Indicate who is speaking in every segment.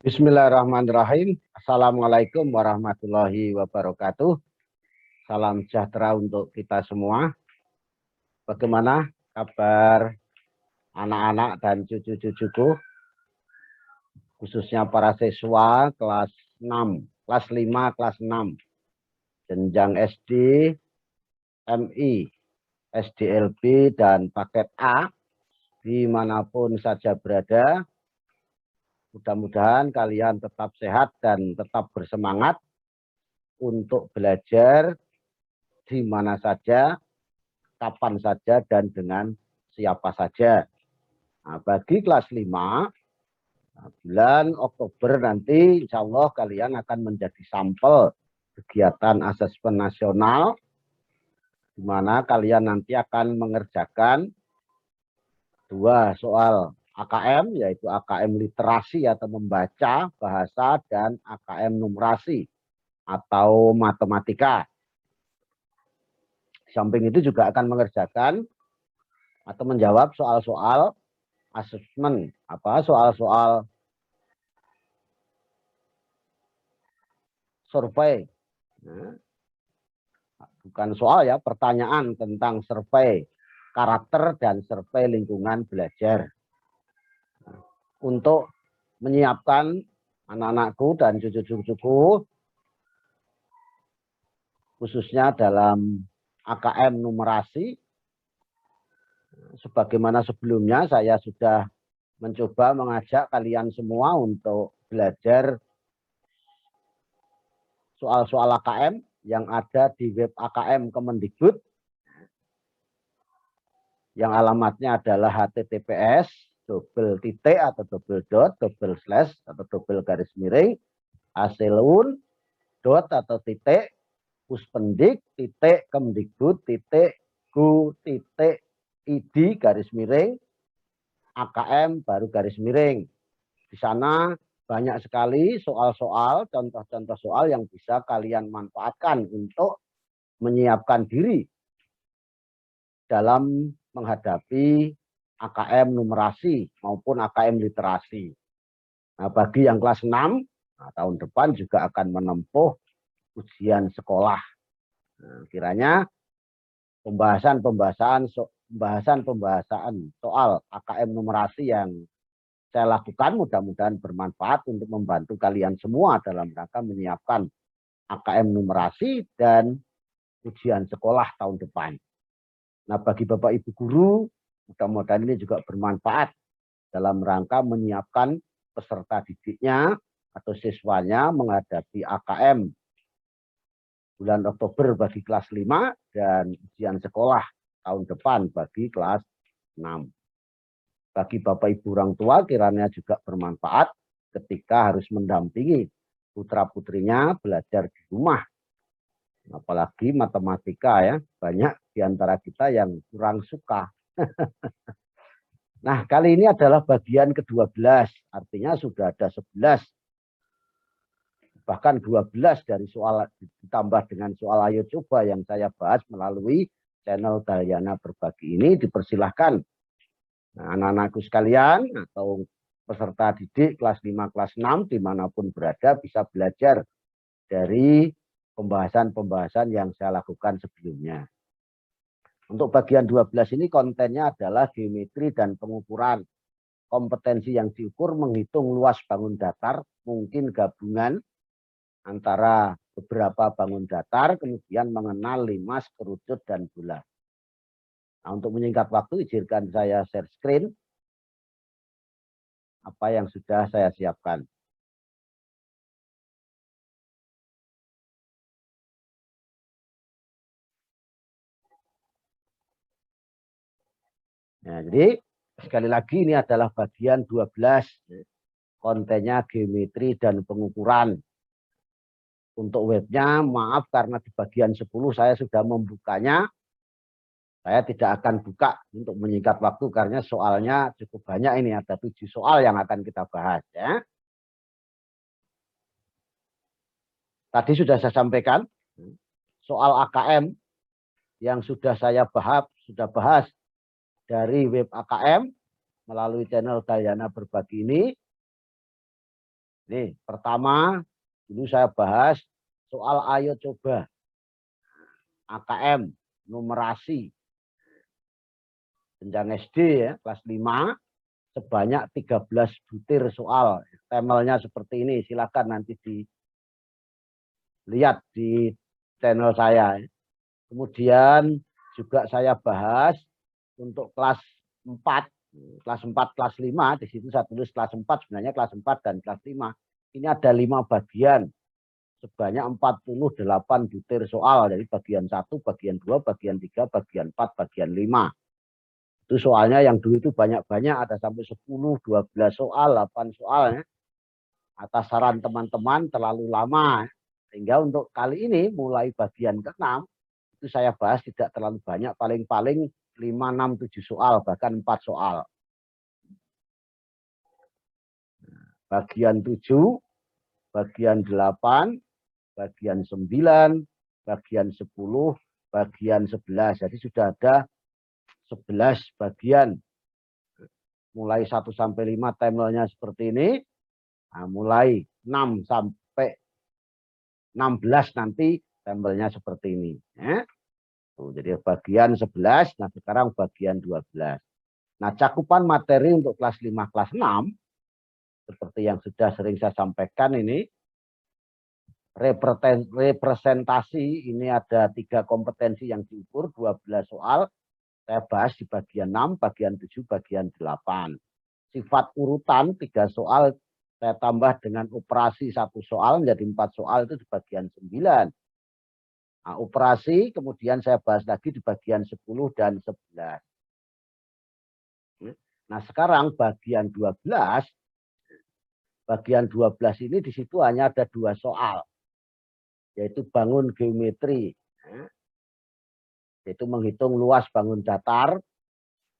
Speaker 1: Bismillahirrahmanirrahim. Assalamualaikum warahmatullahi wabarakatuh. Salam sejahtera untuk kita semua. Bagaimana kabar anak-anak dan cucu-cucuku, khususnya para siswa kelas 6, kelas 5, kelas 6, jenjang SD, MI, SDLB, dan paket A, dimanapun saja berada. Mudah-mudahan kalian tetap sehat dan tetap bersemangat untuk belajar di mana saja, kapan saja, dan dengan siapa saja. Nah, bagi kelas 5, bulan Oktober nanti insya Allah kalian akan menjadi sampel kegiatan asesmen nasional, di mana kalian nanti akan mengerjakan 2 soal AKM, yaitu AKM literasi atau membaca bahasa dan AKM numerasi atau matematika. Di samping itu juga akan mengerjakan atau menjawab soal-soal asesmen, soal-soal survei. Nah, bukan soal ya, pertanyaan tentang survei karakter dan survei lingkungan belajar. Untuk menyiapkan anak-anakku dan cucu-cucuku, khususnya dalam AKM numerasi, sebagaimana sebelumnya saya sudah mencoba mengajak kalian semua untuk belajar soal-soal AKM yang ada di web AKM Kemendikbud, yang alamatnya adalah https://aselun.puspendik.go.id/AKM. Di sana banyak sekali soal-soal, contoh-contoh soal yang bisa kalian manfaatkan untuk menyiapkan diri dalam menghadapi AKM numerasi maupun AKM literasi. Nah, bagi yang kelas 6, tahun depan juga akan menempuh ujian sekolah. Nah, kiranya pembahasan soal AKM numerasi yang saya lakukan mudah-mudahan bermanfaat untuk membantu kalian semua dalam rangka menyiapkan AKM numerasi dan ujian sekolah tahun depan. Nah, bagi Bapak Ibu guru, mudah-mudahan ini juga bermanfaat dalam rangka menyiapkan peserta didiknya atau siswanya menghadapi AKM bulan Oktober bagi kelas 5 dan ujian sekolah tahun depan bagi kelas 6. Bagi Bapak Ibu orang tua kiranya juga bermanfaat ketika harus mendampingi putra-putrinya belajar di rumah. Apalagi matematika ya, banyak di antara kita yang kurang suka. Nah, kali ini adalah bagian ke-12, artinya sudah ada 11. Bahkan 12 dari soal ditambah dengan soal ayo coba yang saya bahas melalui channel Dayana Berbagi ini. Dipersilahkan nah, anak-anakku sekalian atau peserta didik kelas 5, kelas 6 dimanapun berada bisa belajar dari pembahasan-pembahasan yang saya lakukan sebelumnya. Untuk bagian 12 ini kontennya adalah geometri dan pengukuran. Kompetensi yang diukur menghitung luas bangun datar, mungkin gabungan antara beberapa bangun datar, kemudian mengenal limas, kerucut, dan bola. Nah, untuk menyingkat waktu, izinkan saya share screen apa yang sudah saya siapkan. Nah, jadi sekali lagi ini adalah bagian 12, kontennya geometri dan pengukuran. Untuk webnya, maaf karena di bagian 10 saya sudah membukanya. Saya tidak akan buka untuk menyingkat waktu karena soalnya cukup banyak ini, ada 7 soal yang akan kita bahas ya. Tadi sudah saya sampaikan soal AKM yang sudah saya bahas dari web AKM melalui channel Dayana Berbagi ini. Nih, pertama dulu saya bahas soal ayo coba AKM numerasi jenjang SD ya, kelas 5 sebanyak 13 butir soal. Temelnya seperti ini, silakan nanti dilihat di channel saya. Kemudian juga saya bahas untuk kelas 4, kelas 5, di situ saya tulis kelas 4, sebenarnya kelas 4 dan kelas 5. Ini ada 5 bagian, sebanyak 48 butir soal. Jadi bagian 1, bagian 2, bagian 3, bagian 4, bagian 5. Itu soalnya yang dulu itu banyak-banyak, ada sampai 10, 12 soal, 8 soal. Ya. Atas saran teman-teman terlalu lama. Sehingga untuk kali ini mulai bagian ke-6, itu saya bahas tidak terlalu banyak, paling-paling 5, 6, 7 soal, bahkan 4 soal. Bagian 7, bagian 8, bagian 9, bagian 10, bagian 11. Jadi sudah ada 11 bagian. Mulai 1 sampai 5 timelinenya seperti ini. Nah, mulai 6 sampai 16 nanti timelinenya seperti ini. Ya. Tuh, jadi bagian 11, nah sekarang bagian 12. Nah, cakupan materi untuk kelas 5, kelas 6, seperti yang sudah sering saya sampaikan ini, representasi ini ada 3 kompetensi yang diukur, 12 soal. Saya bahas di bagian 6, bagian 7, bagian 8. Sifat urutan 3 soal saya tambah dengan operasi 1 soal menjadi 4 soal itu di bagian 9. Nah, operasi kemudian saya bahas lagi di bagian 10 dan 11. Nah, sekarang bagian 12. Bagian 12 ini di situ hanya ada 2 soal. Yaitu bangun geometri. Yaitu menghitung luas bangun datar,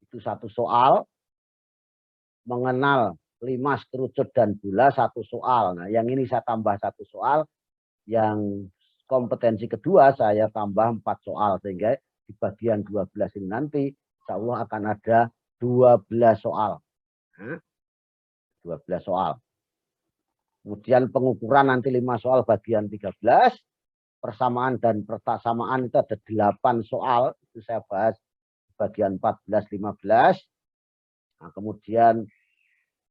Speaker 1: itu 1 soal. Mengenal limas, kerucut, dan bola 1 soal. Nah, yang ini saya tambah 1 soal. Yang kompetensi kedua saya tambah 4 soal. Sehingga di bagian 12 ini nanti insya Allah akan ada 12 soal. 12 soal. Kemudian pengukuran nanti 5 soal bagian 13. Persamaan dan persamaan itu ada 8 soal, itu saya bahas bagian 14, 15. Nah, kemudian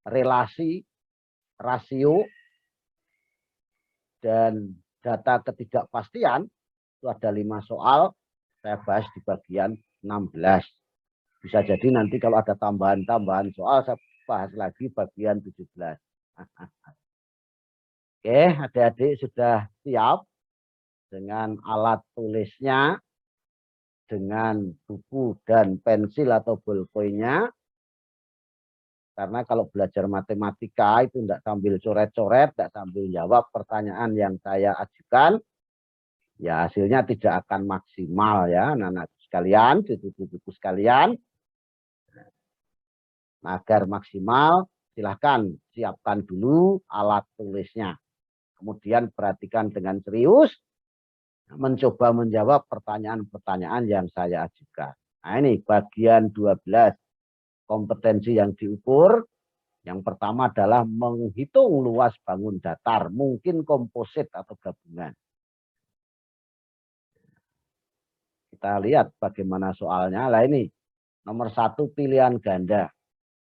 Speaker 1: relasi, rasio, dan data ketidakpastian, itu ada 5 soal, saya bahas di bagian 16. Bisa jadi nanti kalau ada tambahan-tambahan soal, saya bahas lagi bagian 17. Oke, adik-adik sudah siap dengan alat tulisnya, dengan buku dan pensil atau ballpoint-nya. Karena kalau belajar matematika itu tidak sambil coret-coret, tidak sambil jawab pertanyaan yang saya ajukan, ya hasilnya tidak akan maksimal ya, anak-anak sekalian, cucu-cucuku sekalian. Nah, agar maksimal, silahkan siapkan dulu alat tulisnya. Kemudian perhatikan dengan serius, mencoba menjawab pertanyaan-pertanyaan yang saya ajukan. Nah, ini bagian 12 kompetensi yang diukur. Yang pertama adalah menghitung luas bangun datar, mungkin komposit atau gabungan. Kita lihat bagaimana soalnya. Lah ini, nomor 1 pilihan ganda.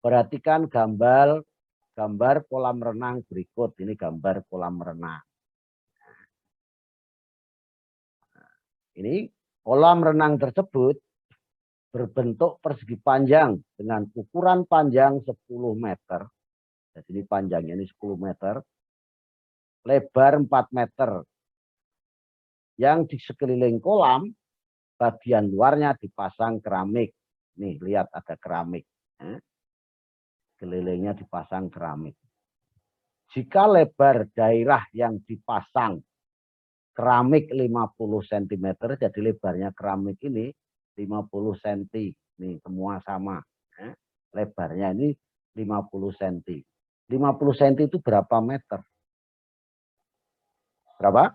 Speaker 1: Perhatikan gambar kolam renang berikut. Ini gambar kolam renang. Ini kolam renang tersebut berbentuk persegi panjang dengan ukuran panjang 10 meter. Jadi ini panjangnya ini 10 meter. Lebar 4 meter. Yang di sekeliling kolam, bagian luarnya dipasang keramik. Nih, lihat ada keramik. Kelilingnya dipasang keramik. Jika lebar daerah yang dipasang keramik 50 cm, jadi lebarnya keramik ini 50 cm. Nih semua sama. Lebarnya ini 50 cm. 50 cm itu berapa meter? Berapa?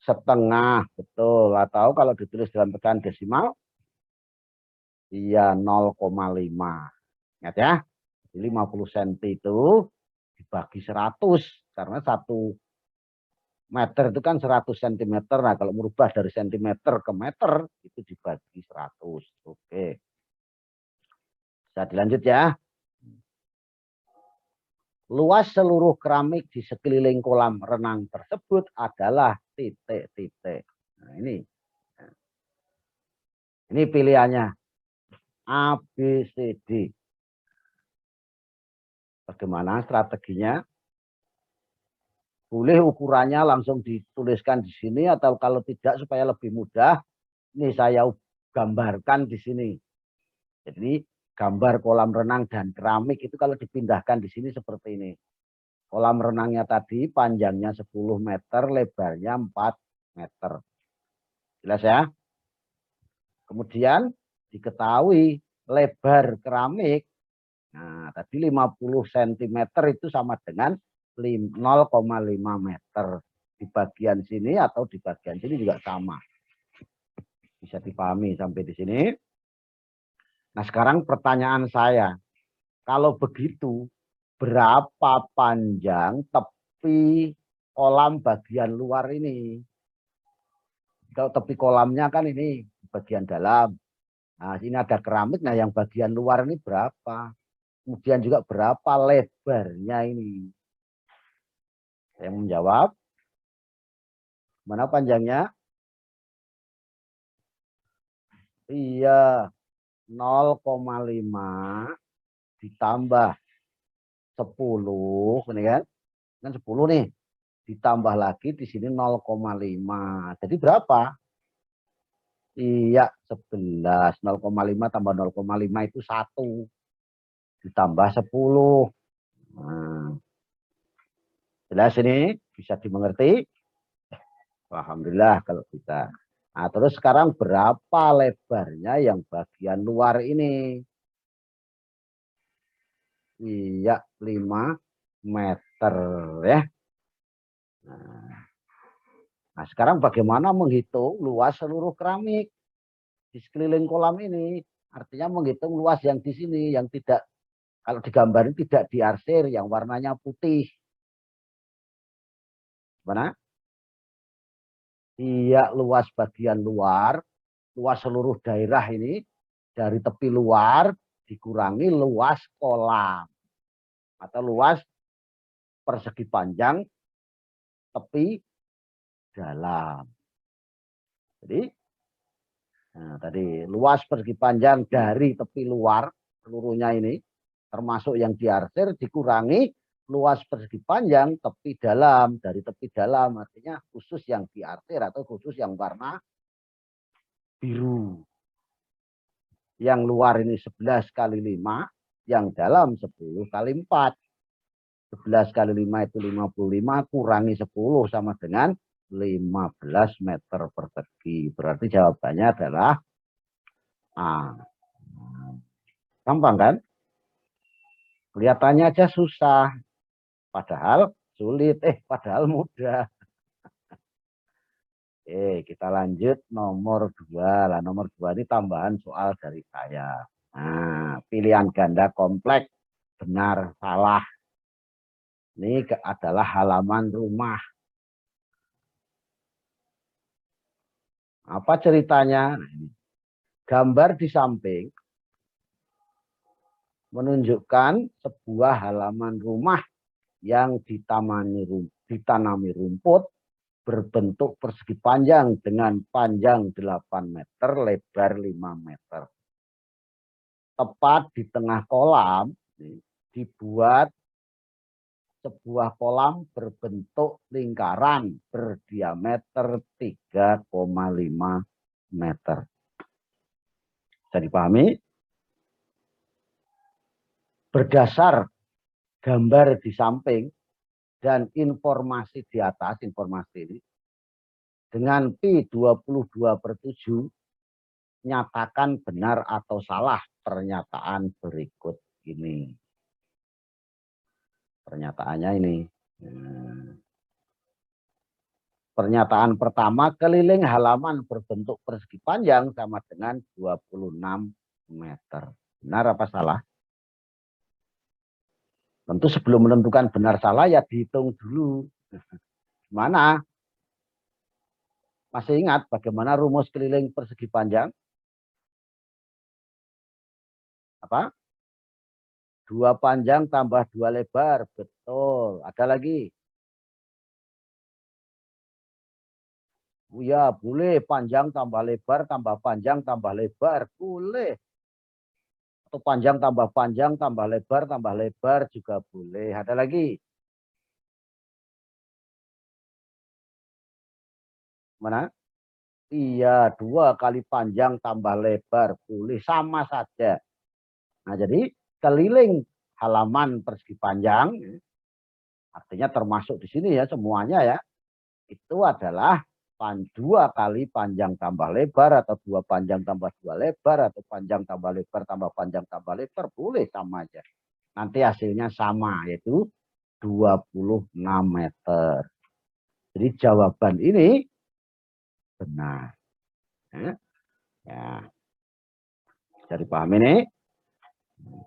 Speaker 1: Setengah, betul. Atau kalau ditulis dalam tekan desimal, iya 0,5. Ingat ya, 50 cm itu dibagi 100. Karena 1 meter itu kan 100 cm. Nah, kalau merubah dari cm ke meter, itu dibagi 100. Oke. Bisa dilanjut ya. Luas seluruh keramik di sekeliling kolam renang tersebut adalah titik-titik. Nah, ini pilihannya A, B, C, D. Bagaimana strateginya? Boleh ukurannya langsung dituliskan di sini atau kalau tidak supaya lebih mudah, ini saya gambarkan di sini. Jadi gambar kolam renang dan keramik itu kalau dipindahkan di sini seperti ini. Kolam renangnya tadi panjangnya 10 meter, lebarnya 4 meter. Jelas ya? Kemudian diketahui lebar keramik. Nah, tadi 50 cm itu sama dengan 0,5 meter. Di bagian sini atau di bagian sini juga sama. Bisa dipahami sampai di sini. Nah, sekarang pertanyaan saya. Kalau begitu, berapa panjang tepi kolam bagian luar ini? Kalau tepi kolamnya kan ini bagian dalam. Nah, sini ada keramik. Nah, yang bagian luar ini berapa? Kemudian juga berapa lebarnya ini? Saya menjawab. Mana panjangnya? Iya, 0,5 ditambah 10, ini kan? Kan 10 nih. Ditambah lagi di sini 0,5. Jadi berapa? Iya, 11. 0,5 tambah 0,5 itu 1. Ditambah 10. Nah, jelas ini? Bisa dimengerti? Alhamdulillah kalau bisa. Nah, terus sekarang berapa lebarnya yang bagian luar ini? Iya, 5 meter ya. Nah, sekarang bagaimana menghitung luas seluruh keramik di sekeliling kolam ini? Artinya menghitung luas yang di sini, yang tidak, kalau digambarin tidak diarsir, yang warnanya putih. Mana? Iya, luas bagian luar, luas seluruh daerah ini, dari tepi luar dikurangi luas kolam. Atau luas persegi panjang tepi dalam. Jadi, nah, tadi luas persegi panjang dari tepi luar seluruhnya ini, termasuk yang diarsir, dikurangi luas persegi panjang tepi dalam. Dari tepi dalam artinya khusus yang diarsir atau khusus yang warna biru. Yang luar ini 11 kali 5, yang dalam 10 kali 4. 11 kali 5 itu 55, kurangi 10 sama dengan 15 meter persegi. Berarti jawabannya adalah A. Gampang kan? Kelihatannya aja susah. Padahal sulit. Padahal mudah. Kita lanjut nomor 2. Lah, nomor 2 ini tambahan soal dari saya. Nah, pilihan ganda kompleks. Benar, salah. Ini adalah halaman rumah. Apa ceritanya? Gambar di samping menunjukkan sebuah halaman rumah yang ditanami rumput berbentuk persegi panjang dengan panjang 8 meter, lebar 5 meter. Tepat di tengah kolam dibuat sebuah kolam berbentuk lingkaran berdiameter 3,5 meter. Bisa dipahami? Berdasar gambar di samping dan informasi di atas, informasi ini, dengan pi 22/7, nyatakan benar atau salah pernyataan berikut ini. Pernyataannya ini. Pernyataan pertama, keliling halaman berbentuk persegi panjang sama dengan 26 meter. Benar apa salah? Tentu sebelum menentukan benar salah ya dihitung dulu. Gimana? Masih ingat bagaimana rumus keliling persegi panjang? Apa? 2 panjang tambah 2 lebar. Betul. Ada lagi? Ya, boleh. Panjang tambah lebar, tambah panjang, tambah lebar. Boleh. Atau panjang, tambah lebar juga boleh. Ada lagi? Mana? Iya, 2 kali panjang tambah lebar. Boleh, sama saja. Nah, jadi keliling halaman persegi panjang, artinya termasuk di sini ya semuanya ya, itu adalah 2 kali panjang tambah lebar, atau 2 panjang tambah 2 lebar, atau panjang tambah lebar tambah panjang tambah lebar, boleh sama aja. Nanti hasilnya sama, yaitu 26 meter. Jadi jawaban ini benar. Ya, jadi paham ini.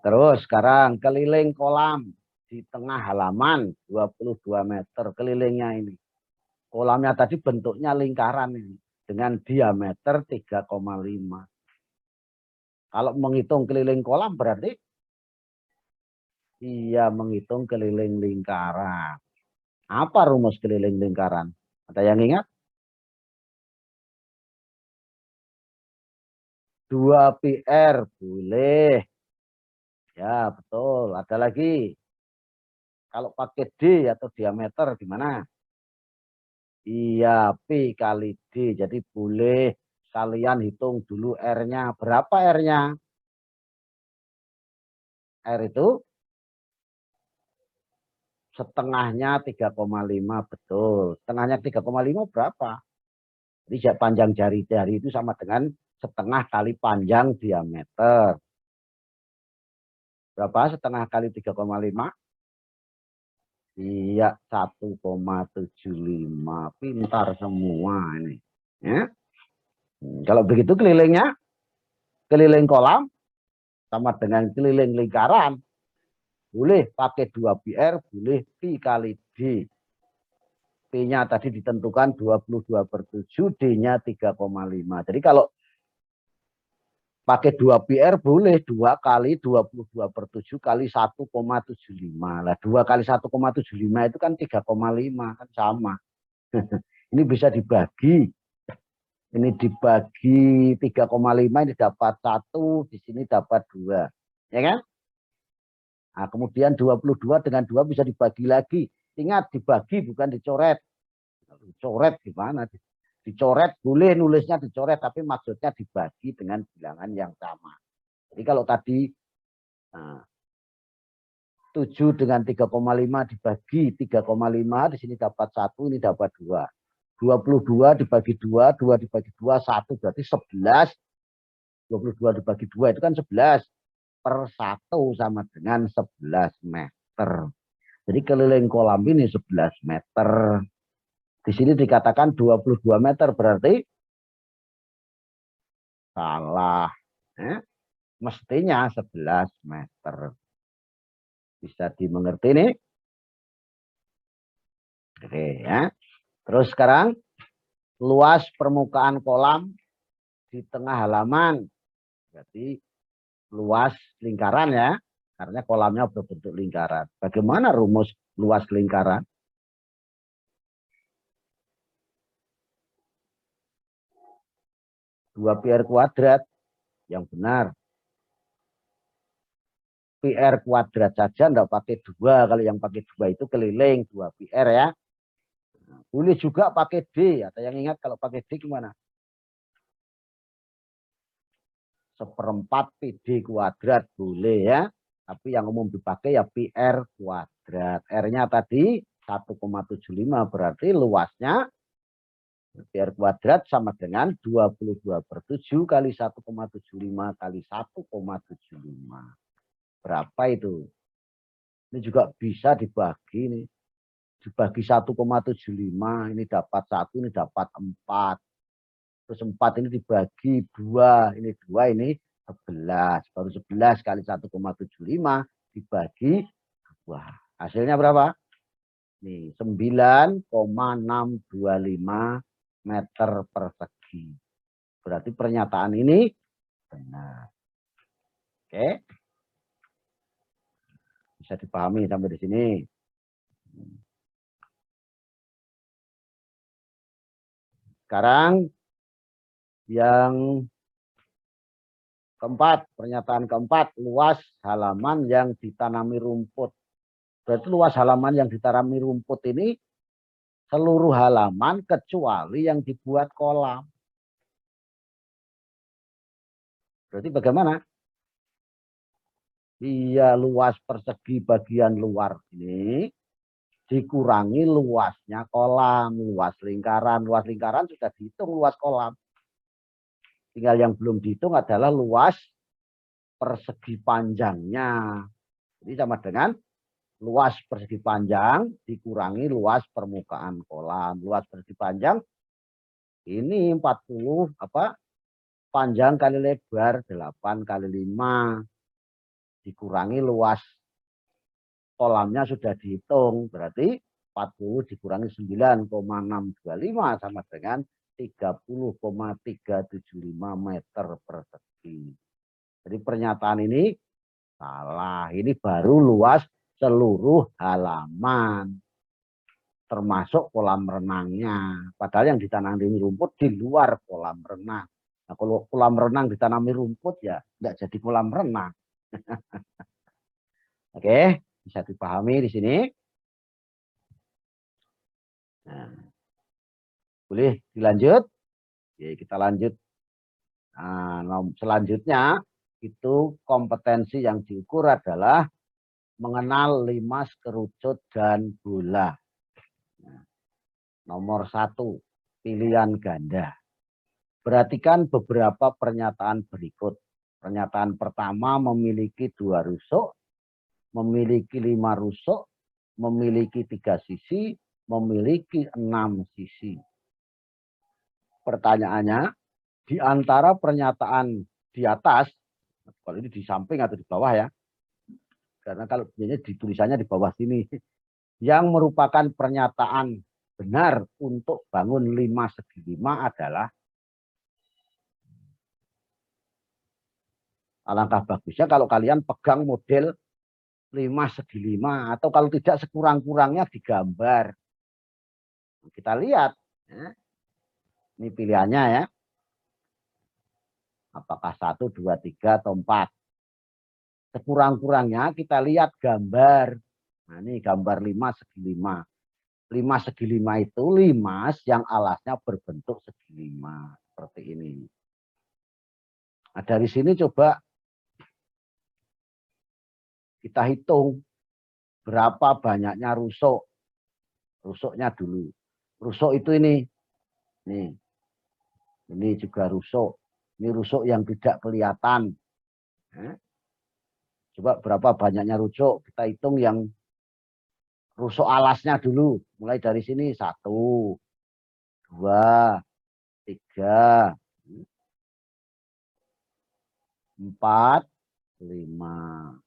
Speaker 1: Terus sekarang keliling kolam di tengah halaman 22 meter kelilingnya ini. Kolamnya tadi bentuknya lingkaran ini dengan diameter 3,5. Kalau menghitung keliling kolam berarti iya menghitung keliling lingkaran. Apa rumus keliling lingkaran? Ada yang ingat? 2πr boleh. Ya, betul. Ada lagi. Kalau pakai D atau diameter gimana? Iya, P kali D. Jadi boleh kalian hitung dulu R-nya. Berapa R-nya? R itu setengahnya 3,5. Betul. Setengahnya 3,5 berapa? Jadi panjang jari-jari itu sama dengan setengah kali panjang diameter. Berapa setengah kali 3,5? Iya, 1,75. Pintar semua ini. Ya. Kalau begitu kelilingnya, keliling kolam sama dengan keliling lingkaran. Boleh pakai 2πr, boleh pi kali D. P-nya tadi ditentukan 22/7, D-nya 3,5. Jadi kalau pakai 2πr boleh 2 kali 22/7 kali 1,75. Lah 2 kali 1,75 itu kan 3,5 kan sama. Ini bisa dibagi. Ini dibagi 3,5 ini dapat 1, di sini dapat 2. Ya kan? Nah, kemudian 22 dengan 2 bisa dibagi lagi. Ingat dibagi bukan dicoret. Dicoret gimana? Dicoret boleh, nulisnya dicoret, tapi maksudnya dibagi dengan bilangan yang sama. Jadi kalau tadi 7 dengan 3,5 dibagi 3,5, di sini dapat 1, ini dapat 2. 22 dibagi 2, 2 dibagi 2, 1 berarti 11. 22 dibagi 2 itu kan 11/1 sama dengan 11 meter. Jadi keliling kolam ini 11 meter. Di sini dikatakan 22 meter berarti salah. Mestinya 11 meter. Bisa dimengerti nih? Oke ya. Terus sekarang luas permukaan kolam di tengah halaman. Berarti luas lingkaran ya. Karena kolamnya berbentuk lingkaran. Bagaimana rumus luas lingkaran? 2πr kuadrat. Yang benar. PR kuadrat saja enggak pakai 2. Kalau yang pakai 2 itu keliling 2πr ya. Boleh juga pakai D. Ada yang ingat kalau pakai D gimana? 1/4 PD kuadrat boleh ya. Tapi yang umum dipakai ya PR kuadrat. R-nya tadi 1,75 berarti luasnya R kuadrat sama dengan 22/7 kali 1,75 kali 1,75. Berapa itu? Ini juga bisa dibagi nih. Dibagi 1,75, ini dapat 1, ini dapat 4. Terus 4 ini dibagi 2, ini 2, ini 11. Baru 11 kali 1,75 dibagi 2. Hasilnya berapa? Nih, 9,625 meter persegi. Berarti pernyataan ini benar. Oke. Bisa dipahami sampai di sini. Sekarang yang keempat, pernyataan keempat, luas halaman yang ditanami rumput. Berarti luas halaman yang ditanami rumput ini seluruh halaman kecuali yang dibuat kolam. Berarti bagaimana? Iya, luas persegi bagian luar ini dikurangi luasnya kolam, luas lingkaran. Luas lingkaran sudah dihitung luas kolam. Tinggal yang belum dihitung adalah luas persegi panjangnya. Jadi sama dengan luas persegi panjang dikurangi luas permukaan kolam. Luas persegi panjang ini 40 apa? Panjang kali lebar 8 kali 5 dikurangi luas kolamnya sudah dihitung. Berarti 40 dikurangi 9,625 sama dengan 30,375 meter persegi. Jadi pernyataan ini salah. Ini baru luas seluruh halaman. Termasuk kolam renangnya. Padahal yang ditanami rumput di luar kolam renang. Nah, kalau kolam renang ditanami rumput ya nggak jadi kolam renang. Oke, bisa dipahami di sini. Nah, boleh dilanjut? Oke, kita lanjut. Nah, selanjutnya itu kompetensi yang diukur adalah mengenal limas, kerucut, dan bola. Nah, nomor 1, pilihan ganda. Perhatikan beberapa pernyataan berikut. Pernyataan pertama memiliki 2 rusuk, memiliki 5 rusuk, memiliki 3 sisi, memiliki 6 sisi. Pertanyaannya, di antara pernyataan di atas, kalau ini di samping atau di bawah ya, karena kalau biasanya ditulisannya di bawah sini, yang merupakan pernyataan benar untuk bangun 5 segi 5 adalah, alangkah bagusnya kalau kalian pegang model 5 segi 5 atau kalau tidak sekurang-kurangnya digambar. Kita lihat, ya. Ini pilihannya ya. Apakah 1, 2, 3 atau 4. Sekurang-kurangnya kita lihat gambar. Nah, ini gambar 5 segi 5. 5 segi 5 itu limas yang alasnya berbentuk segi 5. Seperti ini. Nah, dari sini coba kita hitung berapa banyaknya rusuk. Rusuknya dulu. Rusuk itu ini. Nih. Ini juga rusuk. Ini rusuk yang tidak kelihatan. Coba berapa banyaknya rusuk. Kita hitung yang rusuk alasnya dulu. Mulai dari sini 1, 2, 3, 4, 5.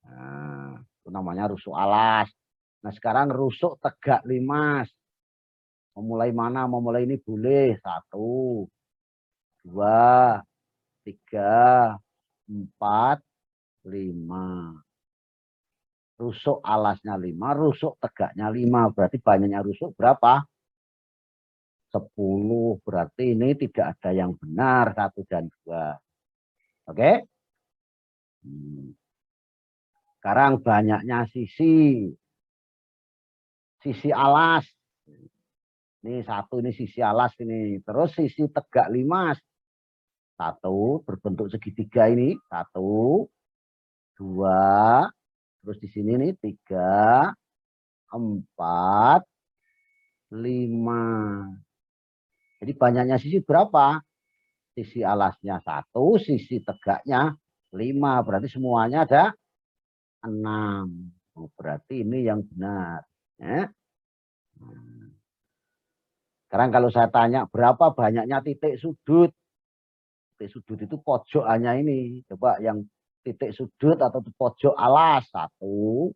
Speaker 1: Nah, itu namanya rusuk alas. Nah, sekarang rusuk tegak limas. Memulai mana? Memulai ini boleh. 1, 2, 3, 4, 5. Rusuk alasnya 5, rusuk tegaknya 5. Berarti banyaknya rusuk berapa? 10. Berarti ini tidak ada yang benar, 1 dan 2. Oke? Sekarang banyaknya sisi. Sisi alas. Ini 1, ini sisi alas ini. Terus sisi tegak limas. 1 berbentuk segitiga ini. 1, 2. Terus di sini nih 3, 4, 5. Jadi banyaknya sisi berapa? Sisi alasnya 1, sisi tegaknya 5. Berarti semuanya ada 6. Oh, berarti ini yang benar. Ya. Sekarang kalau saya tanya berapa banyaknya titik sudut. Titik sudut itu pojokannya ini. Coba yang titik sudut atau pojok alas. 1, 2,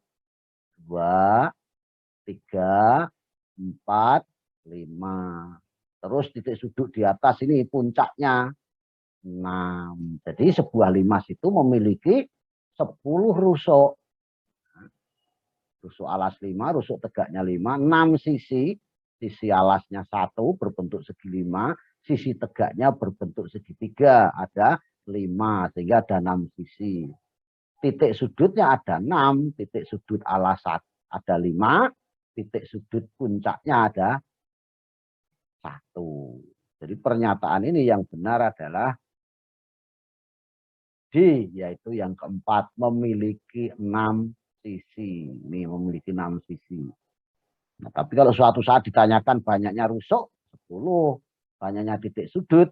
Speaker 1: 3, 4, 5. Terus titik sudut di atas ini puncaknya 6. Jadi sebuah limas itu memiliki 10 rusuk. Rusuk alas 5, rusuk tegaknya 5, 6 sisi. Sisi alasnya 1 berbentuk segi 5, sisi tegaknya berbentuk segitiga, ada 5, sehingga ada 6 sisi. Titik sudutnya ada 6, titik sudut alas ada 5, titik sudut puncaknya ada 1. Jadi pernyataan ini yang benar adalah D, yaitu yang keempat, memiliki 6 sisi. Ini memiliki 6 sisi. Nah, tapi kalau suatu saat ditanyakan banyaknya rusuk, 10. Banyaknya titik sudut,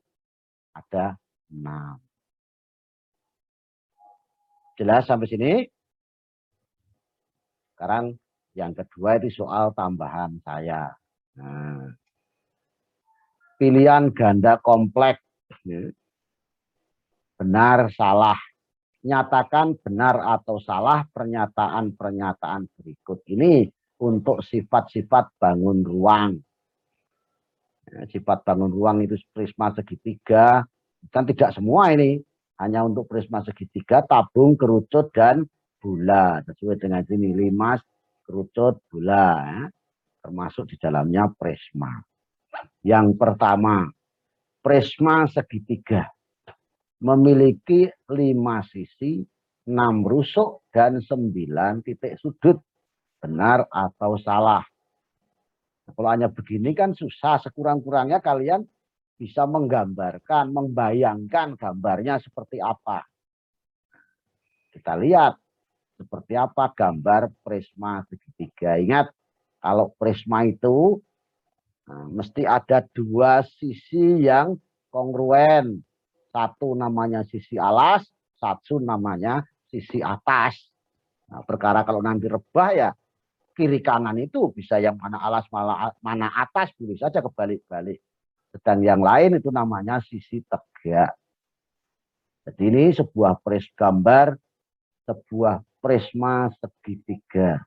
Speaker 1: ada 6. Jelas sampai sini? Sekarang yang kedua itu soal tambahan saya. Nah, pilihan ganda kompleks. Benar, salah. Nyatakan benar atau salah pernyataan-pernyataan berikut ini untuk sifat-sifat bangun ruang. Sifat bangun ruang itu prisma segitiga, kan tidak semua ini, hanya untuk prisma segitiga, tabung, kerucut, dan bola. Sesuai dengan sini, limas, kerucut, bola, ya. Termasuk di dalamnya prisma. Yang pertama, prisma segitiga memiliki 5 sisi, 6 rusuk, dan 9 titik sudut. Benar atau salah? Nah, kalau hanya begini kan susah. Sekurang-kurangnya kalian bisa menggambarkan, membayangkan gambarnya seperti apa. Kita lihat seperti apa gambar prisma segitiga. Ingat, kalau prisma itu mesti ada 2 sisi yang kongruen. Satu namanya sisi alas, satu namanya sisi atas. Nah, perkara kalau nanti rebah ya kiri kanan itu bisa yang mana alas mana atas, boleh saja kebalik-balik. Sedang yang lain itu namanya sisi tegak. Jadi ini sebuah gambar sebuah prisma segitiga.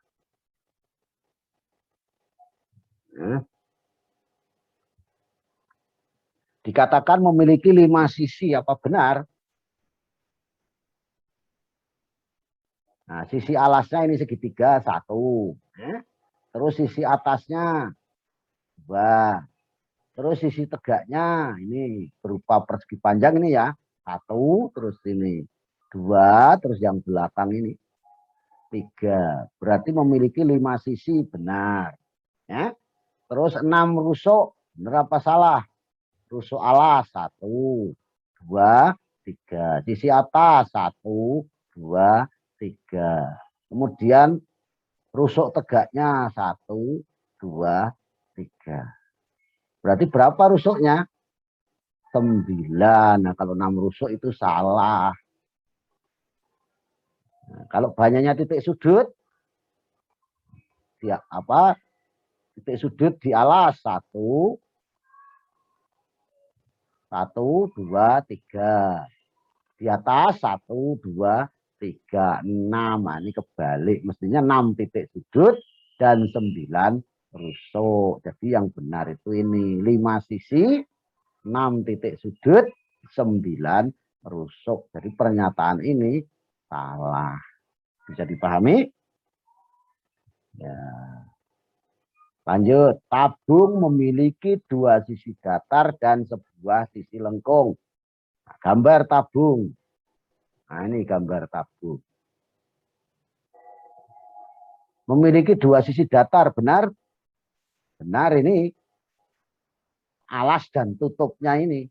Speaker 1: Nah, dikatakan memiliki 5 sisi, apa benar? Nah, sisi alasnya ini segitiga 1. Terus sisi atasnya 2. Terus sisi tegaknya ini berupa persegi panjang ini ya. 1, terus ini 2, terus yang belakang ini 3. Berarti memiliki 5 sisi, benar. Ya. Terus 6 rusuk, benar apa salah? Rusuk alas 1, 2, 3. Sisi atas 1, 2, 3. Kemudian rusuk tegaknya 1, 2, 3. Berarti berapa rusuknya? 9. Nah, kalau 6 rusuk itu salah. Nah, kalau banyaknya titik sudut, titik sudut di alas 1, 2, 3. Di atas 1, 2, 3, 6. Nah, ini kebalik. Mestinya 6 titik sudut dan 9 rusuk. Jadi yang benar itu ini. 5 sisi, 6 titik sudut, 9 rusuk. Jadi pernyataan ini salah. Bisa dipahami? Ya. Lanjut. Tabung memiliki 2 sisi datar dan sebuah sisi lengkung. Nah, gambar tabung. Nah, ini gambar tabung. Memiliki 2 sisi datar, benar? Benar, ini alas dan tutupnya ini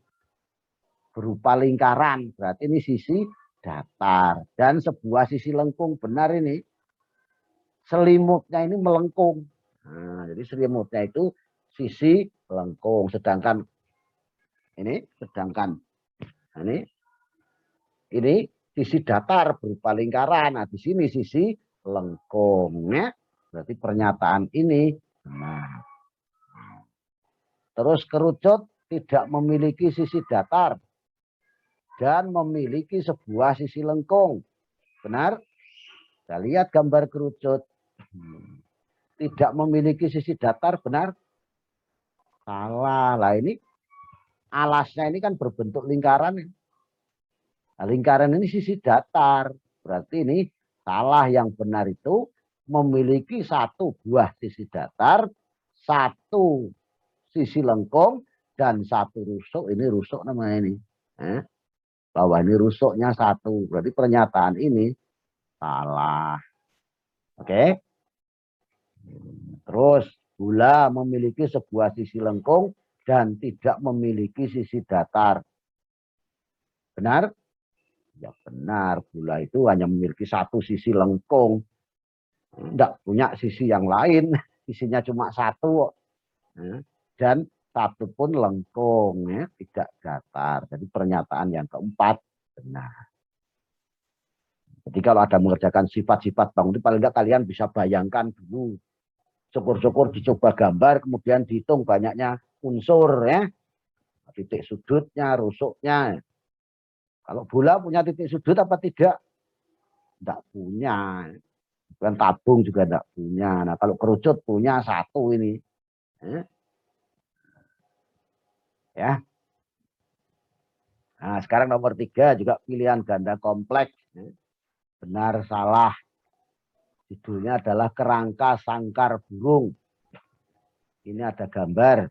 Speaker 1: berupa lingkaran. Berarti ini sisi datar. Dan sebuah sisi lengkung, benar ini. Selimutnya ini melengkung. Nah, jadi selimutnya itu sisi lengkung. Sedangkan Ini sedangkan ini sisi datar berupa lingkaran. Nah, di sini sisi lengkungnya. Berarti pernyataan ini benar. Terus kerucut tidak memiliki sisi datar dan memiliki sebuah sisi lengkung. Benar? Kita lihat gambar kerucut. Tidak memiliki sisi datar, benar? Salah. Lah ini alasnya ini kan berbentuk lingkaran. Nah, lingkaran ini sisi datar. Berarti ini salah. Yang benar itu memiliki satu buah sisi datar, satu sisi lengkung, dan satu rusuk. Ini rusuk namanya ini. Bahwa ini rusuknya satu. Berarti pernyataan ini salah. Oke. Terus gula memiliki sebuah sisi lengkung dan tidak memiliki sisi datar. Benar? Ya benar, gula itu hanya memiliki satu sisi lengkung. Tidak punya sisi yang lain, sisinya cuma satu. Dan satu pun lengkung, ya, tidak datar. Jadi pernyataan yang keempat benar. Jadi kalau ada mengerjakan sifat-sifat bangun itu paling tidak kalian bisa bayangkan dulu. Syukur-syukur dicoba gambar, kemudian dihitung banyaknya unsur, ya. Titik sudutnya, rusuknya. Kalau bola punya titik sudut apa tidak? Tidak punya. Bukan tabung juga tidak punya. Nah, kalau kerucut punya satu ini. Ya. Nah, sekarang nomor 3 juga pilihan ganda kompleks. Benar salah. Judulnya adalah kerangka sangkar burung. Ini ada gambar.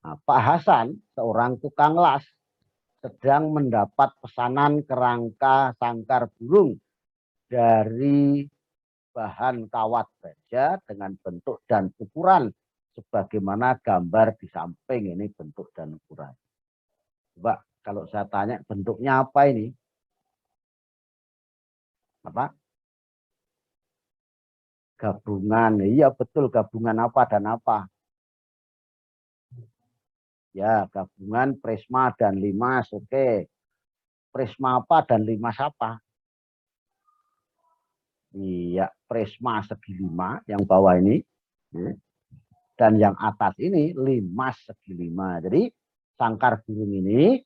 Speaker 1: Nah, Pak Hasan, seorang tukang las, sedang mendapat pesanan kerangka sangkar burung dari bahan kawat baja dengan bentuk dan ukuran sebagaimana gambar di samping ini bentuk dan ukuran. Coba kalau saya tanya bentuknya apa ini? Apa? Gabungan. Iya betul, gabungan apa dan apa? Ya, gabungan prisma dan limas. Oke. Prisma apa dan limas apa? Iya, prisma segi 5 yang bawah ini. Dan yang atas ini limas segi 5. Jadi sangkar burung ini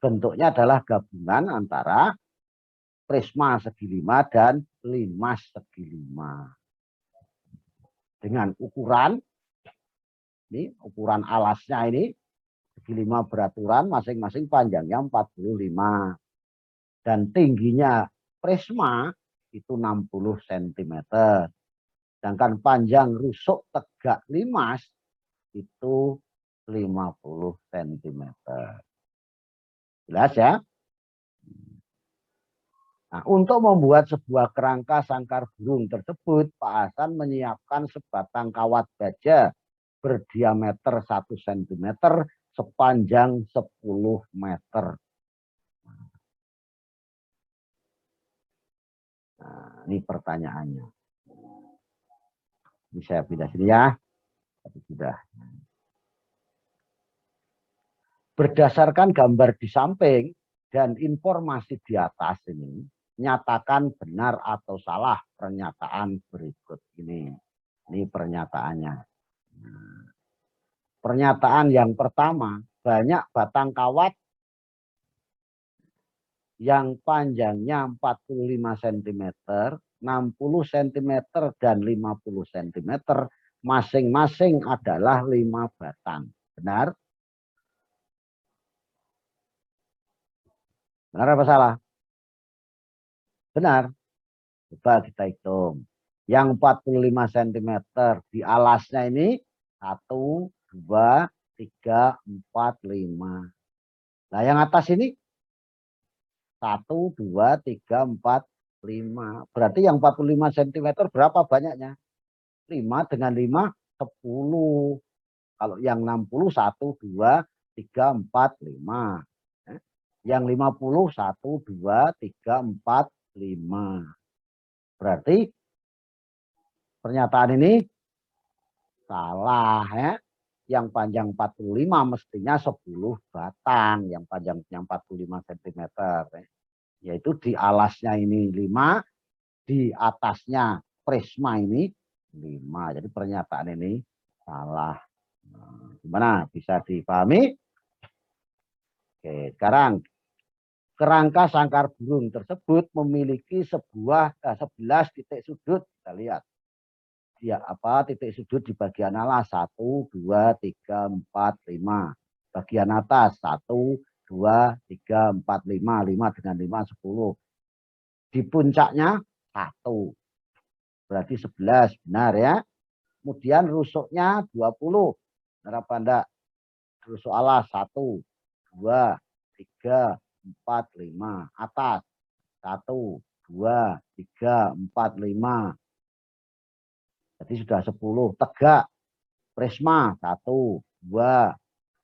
Speaker 1: bentuknya adalah gabungan antara prisma segi 5 dan limas segi 5. Dengan ukuran, ini ukuran alasnya ini segi 5 beraturan, masing-masing panjangnya 45. Dan tingginya prisma itu 60 cm. Sedangkan panjang rusuk tegak limas itu 50 cm. Jelas ya? Nah, untuk membuat sebuah kerangka sangkar burung tersebut, Pak Hasan menyiapkan sebatang kawat baja berdiameter 1 cm sepanjang 10 meter. Nah, ini pertanyaannya. Ini saya pindah sini ya. Sudah. Berdasarkan gambar di samping dan informasi di atas ini, nyatakan benar atau salah pernyataan berikut ini. Ini pernyataannya. Pernyataan yang pertama, banyak batang kawat yang panjangnya 45 cm, 60 cm, dan 50 cm, masing-masing adalah 5 batang. Benar? Benar apa salah? Benar. Coba kita hitung. Yang 45 cm di alasnya ini 1, 2, 3, 4, 5. Nah yang atas ini 1, 2, 3, 4, 5. Berarti yang 45 cm berapa banyaknya? 5 dengan 5, 10. Kalau yang 60, 1, 2, 3, 4, 5. Yang 50, 1, 2, 3, 4, 5. Berarti pernyataan ini salah ya. yang panjang 45 mestinya 10 batang, yang panjangnya 45 cm. Yaitu di alasnya ini 5, di atasnya prisma ini 5. Jadi pernyataan ini salah. Nah, gimana? Bisa dipahami? Oke, sekarang kerangka sangkar burung tersebut memiliki 11 titik sudut. Kita lihat. Ya, titik sudut di bagian alas 1, 2, 3, 4, 5. Bagian atas 1, 2, 3, 4, 5. 5 dengan 5, 10. Di puncaknya 1. Berarti 11. Benar ya. Kemudian rusuknya 20. Benar apa enggak? Rusuk alas 1, 2, 3, 4, 5. Atas 1, 2, 3, 4, 5. Jadi sudah 10. Tegak prisma 1, 2,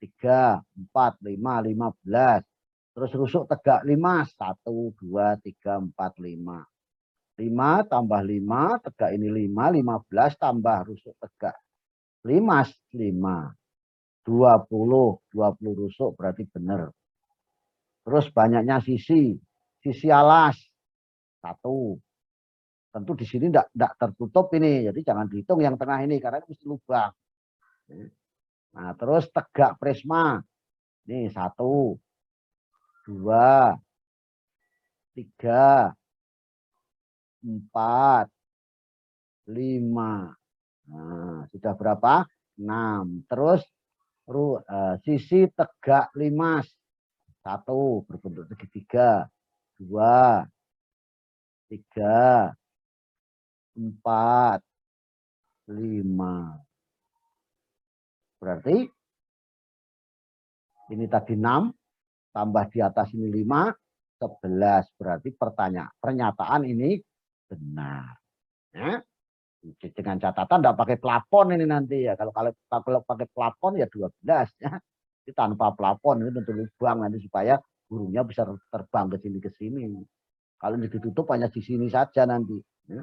Speaker 1: 3, 4, 5, 15. Terus rusuk tegak 5, 1, 2, 3, 4, 5. 5 tambah 5, tegak ini 5, 15 tambah rusuk tegak 5, 5. 20 rusuk berarti benar. Terus banyaknya sisi alas 1. Tentu di sini tidak tertutup ini, jadi jangan dihitung yang tengah ini karena itu lubang. Nah, terus tegak prisma. Ini 1, 2, 3, 4, 5. Nah, sudah berapa? 6. Terus sisi tegak 5. 1 berbentuk segitiga. 2, 3, 4, 5. Berarti ini tadi 6 tambah di atas ini 5, 11. Berarti pernyataan ini benar. Ya. Dengan catatan tidak pakai plafon ini nanti ya. Kalau pakai plafon ya 12 ya. Ini tanpa plafon ini tentu lubang nanti supaya burungnya bisa terbang ke sini. Kalau ditutup hanya di sini saja nanti. Ya.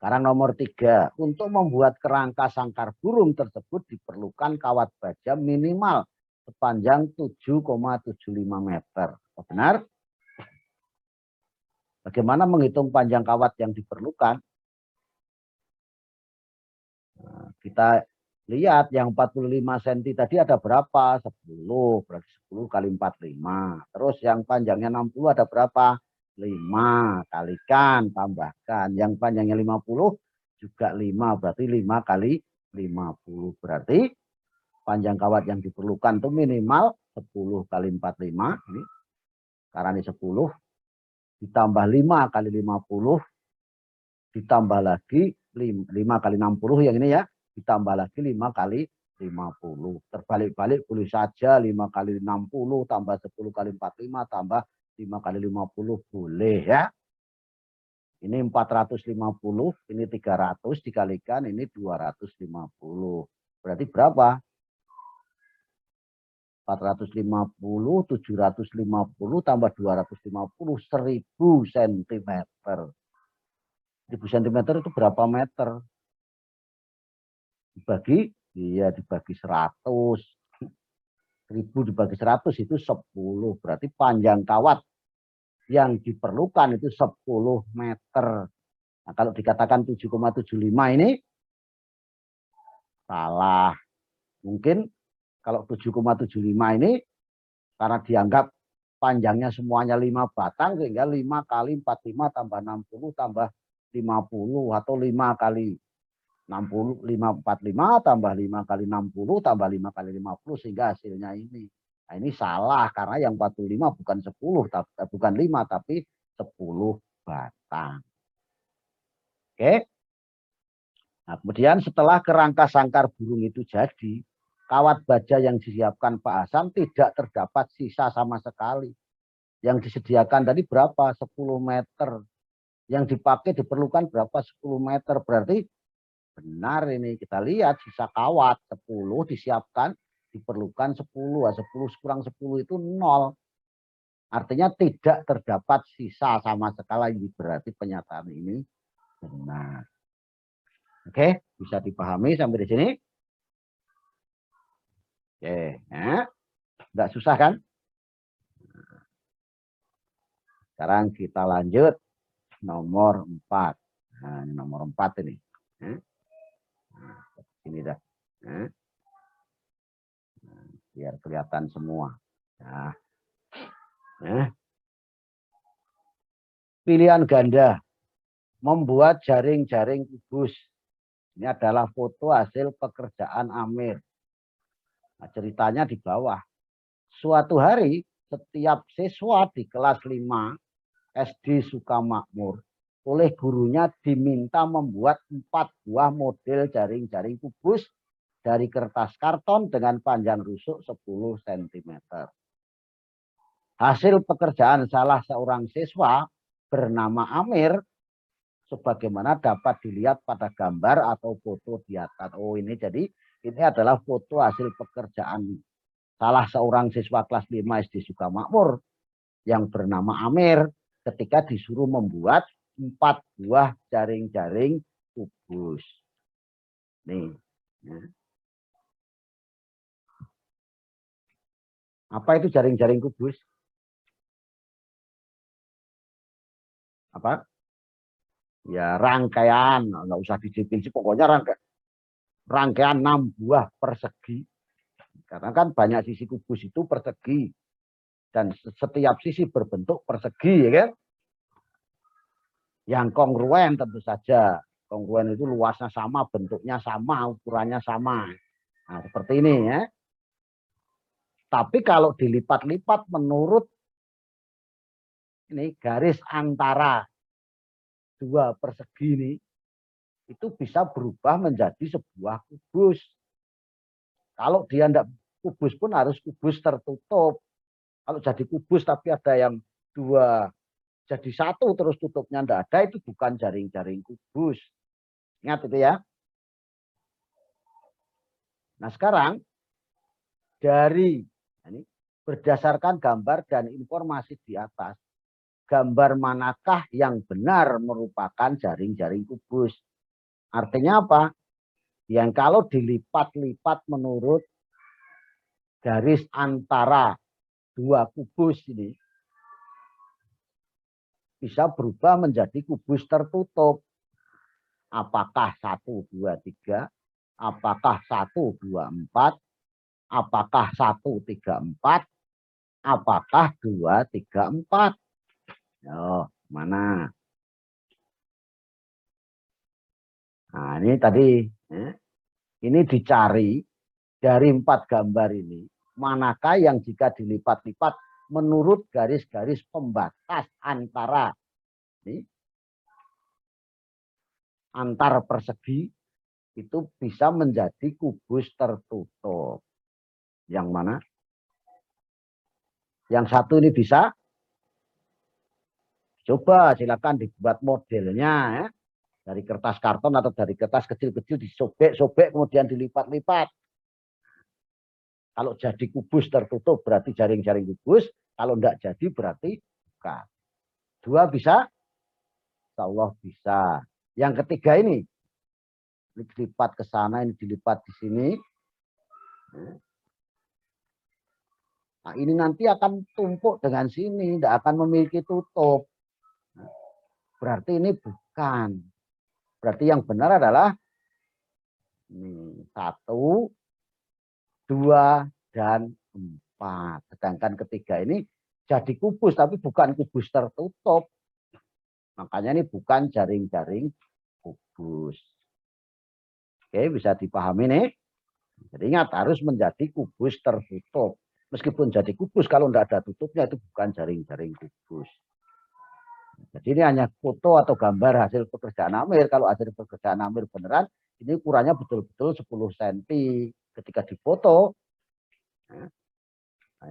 Speaker 1: Sekarang nomor 3. Untuk membuat kerangka sangkar burung tersebut diperlukan kawat baja minimal sepanjang 7,75 meter. Benar? Bagaimana menghitung panjang kawat yang diperlukan? Nah, kita lihat yang 45 cm tadi ada berapa? 10. Berarti 10 kali 45. Terus yang panjangnya 60 ada berapa? 5. Kalikan, tambahkan. Yang panjangnya 50 juga 5. Berarti 5 kali 50. Berarti panjang kawat yang diperlukan itu minimal 10 kali 45. Ini, karena ini 10. Ditambah 5 kali 50. Ditambah lagi 5 kali 60 yang ini ya. Ditambah lagi 5 kali 50. Terbalik-balik boleh saja 5 kali 60 tambah 10 kali 45 tambah 5 kali 50 boleh ya. Ini 450, ini 300 dikalikan ini 250. Berarti berapa? 450, 750 tambah 250, 1000 cm. 1000 cm itu berapa meter? Dibagi 100. 1000 dibagi 100 itu 10. Berarti panjang kawat yang diperlukan itu 10 meter. Nah, kalau dikatakan 7,75 ini salah. Mungkin kalau 7,75 ini karena dianggap panjangnya semuanya 5 batang sehingga 5 kali 45 tambah 60 tambah 50 atau 5 kali 60, 545 tambah 5 kali 60 tambah 5 kali 50 sehingga hasilnya ini. Nah, ini salah karena yang 45 bukan 10 bukan 5 tapi 10 batang. Oke. Nah, kemudian setelah kerangka sangkar burung itu jadi, kawat baja yang disiapkan Pak Hasan tidak terdapat sisa sama sekali. Yang disediakan tadi berapa? 10 meter. Yang dipakai diperlukan berapa? 10 meter. Berarti benar ini. Kita lihat sisa kawat 10 disiapkan diperlukan 10. 10 kurang 10 itu 0. Artinya tidak terdapat sisa sama sekali. Berarti pernyataan ini benar. Oke, bisa dipahami sampai di sini? Oke, ya. Nggak susah kan? Sekarang kita lanjut nomor 4. Nah, ini nomor 4 ini. Nah, ini dah. Nah, biar kelihatan semua. Nah, nah. Pilihan ganda membuat jaring-jaring kubus. Ini adalah foto hasil pekerjaan Amir. Nah, ceritanya di bawah. Suatu hari, setiap siswa di kelas 5 SD Sukamakmur oleh gurunya diminta membuat 4 buah model jaring-jaring kubus dari kertas karton dengan panjang rusuk 10 cm. Hasil pekerjaan salah seorang siswa bernama Amir sebagaimana dapat dilihat pada gambar atau foto di atas. Oh, ini jadi ini adalah foto hasil pekerjaan salah seorang siswa kelas 5 SD Sukamakmur yang bernama Amir ketika disuruh membuat 4 buah jaring-jaring kubus. Nih. Ya. Apa itu jaring-jaring kubus? Apa? Ya rangkaian, nggak usah dijepit, pokoknya rangkaian 6 buah persegi. Karena kan banyak sisi kubus itu persegi. Dan setiap sisi berbentuk persegi, ya kan? Yang kongruen tentu saja. Kongruen itu luasnya sama, bentuknya sama, ukurannya sama. Nah, seperti ini ya. Tapi kalau dilipat-lipat menurut ini garis antara dua persegi ini, itu bisa berubah menjadi sebuah kubus. Kalau dia tidak kubus pun harus kubus tertutup. Kalau jadi kubus tapi ada yang dua jadi satu terus tutupnya tidak ada, itu bukan jaring-jaring kubus. Ingat itu ya. Nah sekarang dari ini, berdasarkan gambar dan informasi di atas, gambar manakah yang benar merupakan jaring-jaring kubus? Artinya apa? Yang kalau dilipat-lipat menurut garis antara dua kubus ini bisa berubah menjadi kubus tertutup. Apakah 1, 2, 3? Apakah 1, 2, 4? Apakah 1, 3, 4? Apakah 2, 3, 4? Yo, mana? Nah, ini tadi. Ini dicari dari 4 gambar ini. Manakah yang jika dilipat-lipat menurut garis-garis pembatas antara ini, antar persegi itu bisa menjadi kubus tertutup. Yang mana? Yang satu ini bisa? Coba silakan dibuat modelnya ya. Dari kertas karton atau dari kertas kecil-kecil disobek-sobek kemudian dilipat-lipat. Kalau jadi kubus tertutup berarti jaring-jaring kubus. Kalau enggak jadi berarti bukan. 2 bisa? Insya Allah bisa. Yang ketiga ini dilipat ke sana, ini dilipat di sini. Nah, ini nanti akan tumpuk dengan sini, tidak akan memiliki tutup. Berarti ini bukan. Berarti yang benar adalah ini 1, 2, dan 4. Sedangkan ketiga ini jadi kubus, tapi bukan kubus tertutup. Makanya ini bukan jaring-jaring kubus. Oke, bisa dipahami nih. Jadi ingat harus menjadi kubus tertutup. Meskipun jadi kubus, kalau tidak ada tutupnya itu bukan jaring-jaring kubus. Jadi ini hanya foto atau gambar hasil pekerjaan Amir. Kalau hasil pekerjaan Amir beneran, ini ukurannya betul-betul 10 cm. Ketika difoto, nah,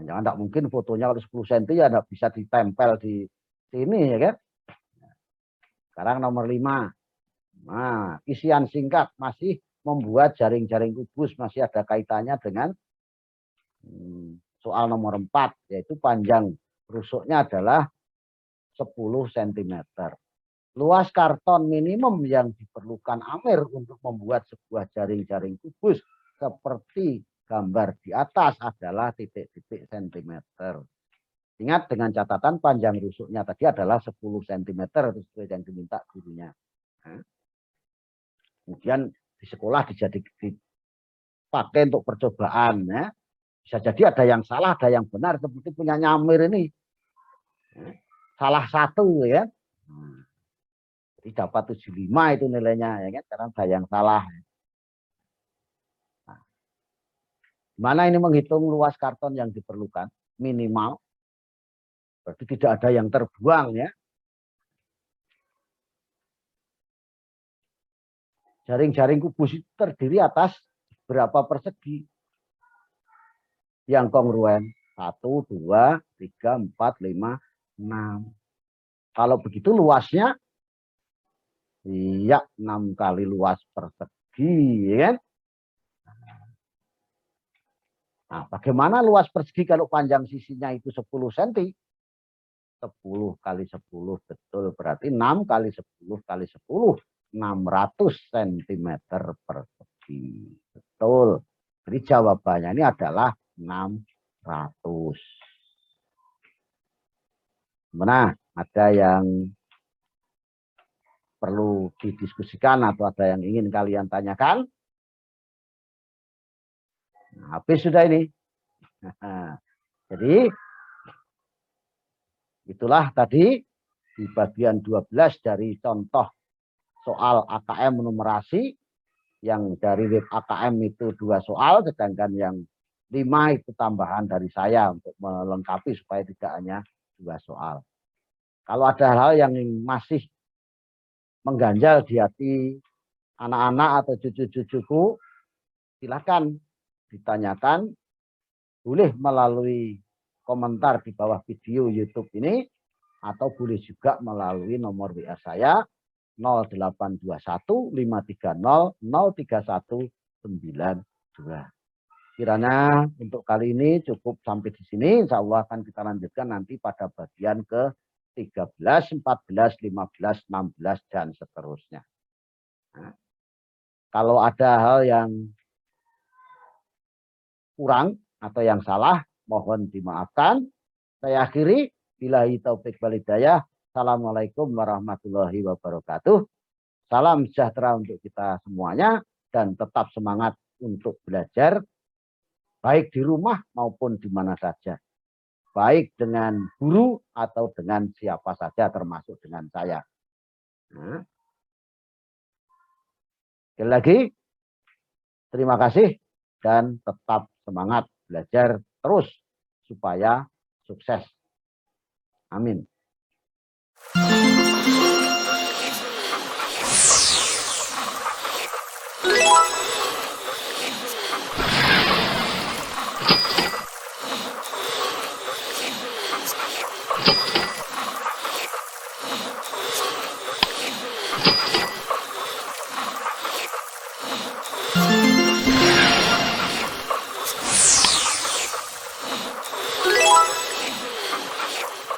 Speaker 1: jangan tidak mungkin fotonya kalau 10 cm ya tidak bisa ditempel di sini ya kan. Sekarang nomor 5. Nah, isian singkat masih membuat jaring-jaring kubus, masih ada kaitannya dengan soal nomor 4, yaitu panjang rusuknya adalah 10 cm. Luas karton minimum yang diperlukan Amir untuk membuat sebuah jaring-jaring kubus seperti gambar di atas adalah titik-titik sentimeter. Ingat dengan catatan panjang rusuknya tadi adalah 10 cm sesuai yang diminta gurunya. Nah, kemudian di sekolah dipakai untuk percobaan. Ya. Bisa jadi ada yang salah, ada yang benar. Seperti punya Amir ini. Salah satu ya. Jadi dapat 75 itu nilainya. Ya kan? Karena ada yang salah. Nah, mana ini menghitung luas karton yang diperlukan? Minimal. Berarti tidak ada yang terbuang ya. Jaring-jaring kubus itu terdiri atas berapa persegi yang kongruen? 1, 2, 3, 4, 5, 6. Kalau begitu luasnya, iya 6 kali luas persegi. Ya kan? Nah, bagaimana luas persegi kalau panjang sisinya itu 10 cm? 10 kali 10 betul berarti 6 kali 10 kali 10 600 cm persegi betul. Jadi jawabannya ini adalah 600. Mana ada yang perlu didiskusikan atau ada yang ingin kalian tanyakan? Nah, habis sudah ini. Jadi itulah tadi di bagian 12 dari contoh soal AKM numerasi yang dari web AKM itu 2 soal, sedangkan yang 5 itu tambahan dari saya untuk melengkapi supaya tidak hanya 2 soal. Kalau ada hal yang masih mengganjal di hati anak-anak atau cucu-cucuku, silakan ditanyakan, boleh melalui komentar di bawah video YouTube ini, atau boleh juga melalui nomor WA saya 0821 530 03192. Kiranya untuk kali ini cukup sampai di sini. Insya Allah akan kita lanjutkan nanti pada bagian ke 13, 14, 15, 16, dan seterusnya. Nah, kalau ada hal yang kurang atau yang salah, mohon dimaafkan. Saya akhiri. Billahi taufik wal hidayah. Assalamualaikum warahmatullahi wabarakatuh. Salam sejahtera untuk kita semuanya dan tetap semangat untuk belajar baik di rumah maupun di mana saja. Baik dengan guru atau dengan siapa saja termasuk dengan saya. Nah, sekali lagi terima kasih dan tetap semangat belajar terus supaya sukses. Amin.